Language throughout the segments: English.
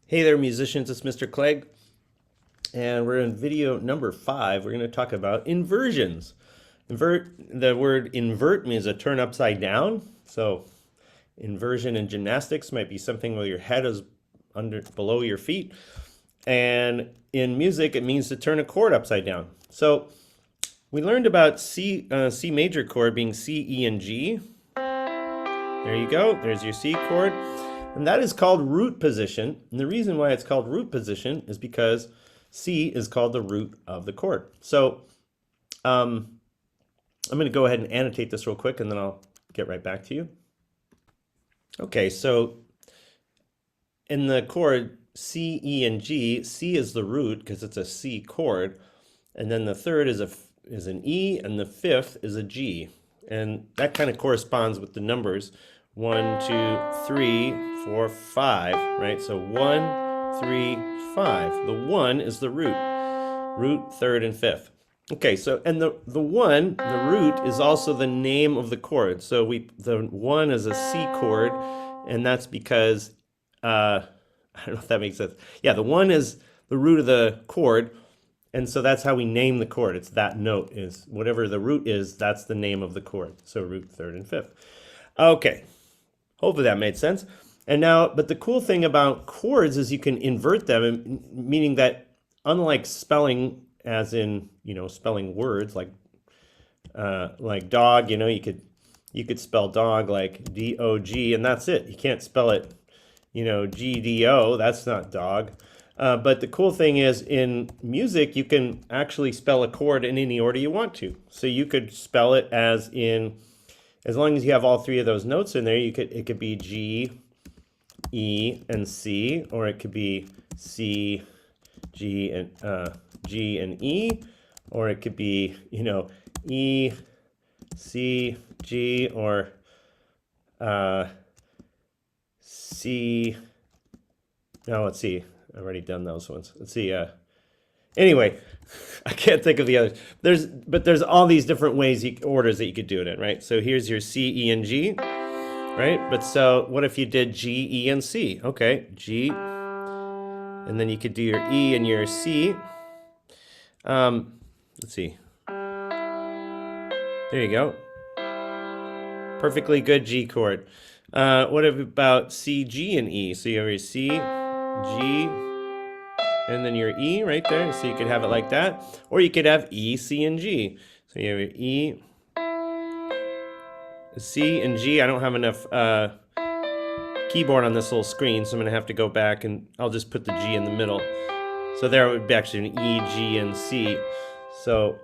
Hey there, musicians. It's Mr. Clegg, and we're in video number 5. We're going to talk about inversions. The word invert means to turn upside down. So, inversion in gymnastics might be something where your head is below your feet. And in music, it means to turn a chord upside down. So, we learned about C major chord being C, E, and G. There you go. There's your C chord. And that is called root position. And the reason why it's called root position is because C is called the root of the chord. So I'm going to go ahead and annotate this real quick and then I'll get right back to you. Okay, so in the chord C, E, and G, C is the root because it's a C chord. And then the third is an E and the fifth is a G. And that kind of corresponds with the numbers 1, 2, 3, 4, 5, right? So 1, 3, 5. The 1 is the root, third, and fifth. Okay, so and the root, is also the name of the chord. So the 1 is a C chord, and that's because I don't know if that makes sense. Yeah, the 1 is the root of the chord, and so that's how we name the chord. It's that note is whatever the root is, that's the name of the chord. So root, third, and fifth. Okay. Hopefully that made sense. And now, but the cool thing about chords is you can invert them, meaning that unlike spelling, as in, spelling words like dog, you could spell dog like D-O-G, and that's it. You can't spell it, G-D-O. That's not dog. But the cool thing is in music, you can actually spell a chord in any order you want to. So you could spell it as long as you have all three of those notes in there, it could be G, E, and C, or it could be C, G, and E, or it could be E, C, G, or C. No, let's see. I've already done those ones. Let's see. Anyway, I can't think of the others. There's all these different orders that you could do it in, right? So here's your C, E, and G, right? But so what if you did G, E, and C? Okay, G, and then you could do your E and your C. Let's see. There you go. Perfectly good G chord. What about C, G, and E? So you have your C, G, and then your E right there. So you could have it like that. Or you could have E, C, and G. So you have your E, C, and G. I don't have enough keyboard on this little screen, so I'm going to have to go back and I'll just put the G in the middle. So there would be actually an E, G, and C. So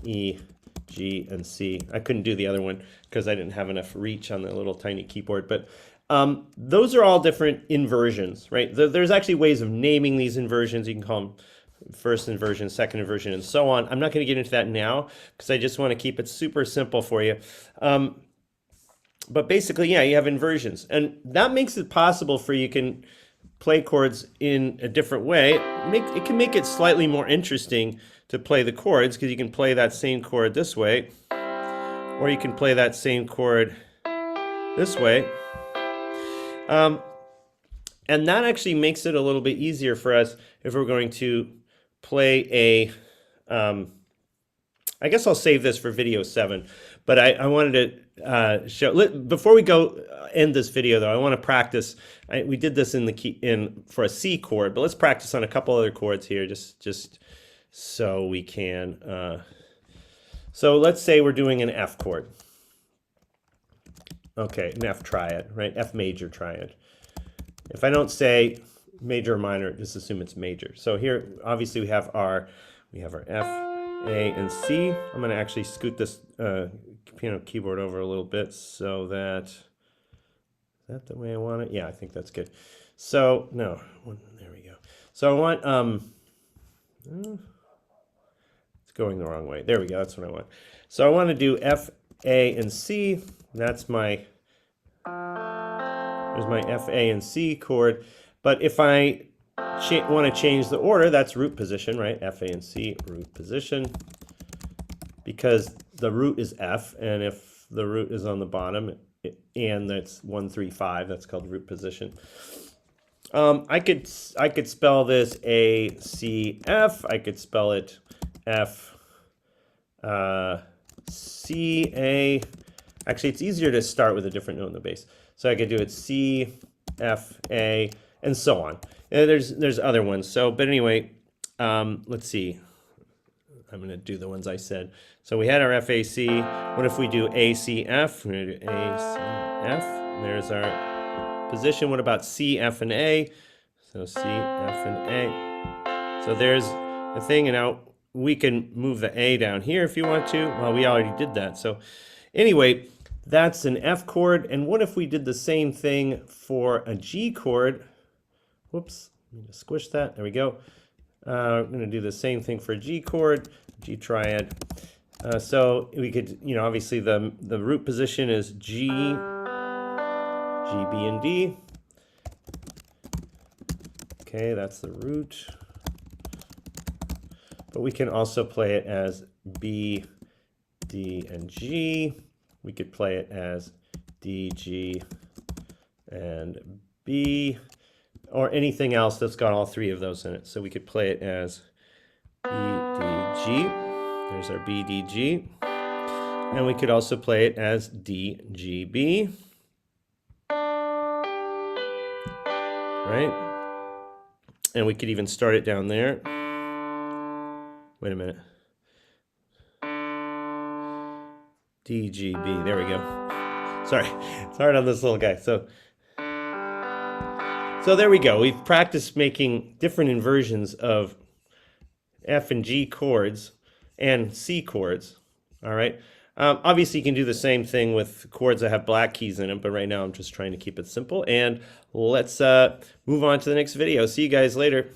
E, G, and C. I couldn't do the other one because I didn't have enough reach on the little tiny keyboard. But those are all different inversions, right? There's actually ways of naming these inversions. You can call them first inversion, second inversion, and so on. I'm not going to get into that now because I just want to keep it super simple for you. But basically, yeah, you have inversions. And that makes it possible for you can play chords in a different way. It can make it slightly more interesting to play the chords because you can play that same chord this way, or you can play that same chord this way. And that actually makes it a little bit easier for us if we're going to play I guess I'll save this for video 7, but I wanted to show, before we go end this video though, I want to practice. We did this for a C chord, but let's practice on a couple other chords here, just so we can, so let's say we're doing an F chord. Okay, an F triad, right? F major triad. If I don't say major or minor, just assume it's major. So here, obviously, we have our F, A, and C. I'm going to actually scoot this piano keyboard over a little bit so that is that the way I want it? Yeah, I think that's good. So no, there we go. So I want it's going the wrong way. There we go. That's what I want. So I want to do F, A, and C. That's there's my F, A, and C chord. But if I want to change the order, that's root position, right? F, A, and C, root position. Because the root is F, and if the root is on the bottom, and that's 1, 3, 5, that's called root position. I could spell this A C F. I could spell it F C A. Actually, it's easier to start with a different note in the bass. So I could do it C F A and so on. And there's other ones. So but anyway, let's see. I'm going to do the ones I said. So we had our F A C. What if we do A C F? We're going to do A C F. There's our position. What about C F and A? So C, F, and A. So there's the thing, and now we can move the A down here if you want to. Well, we already did that. So anyway, that's an F chord. And what if we did the same thing for a G chord? Whoops, let me just squish that. There we go. We're going to do the same thing for a G chord, G triad. So we could, obviously the root position is G, G, B, and D. Okay, that's the root. But we can also play it as B, D, and G. We could play it as D, G, and B, or anything else that's got all three of those in it. So we could play it as B, D, G. There's our B, D, G. And we could also play it as D, G, B. Right? And we could even start it down there. Wait a minute. D, G, B. There we go. Sorry. It's hard on this little guy. So there we go. We've practiced making different inversions of F and G chords and C chords. All right. Obviously, you can do the same thing with chords that have black keys in them, but right now I'm just trying to keep it simple. And let's move on to the next video. See you guys later.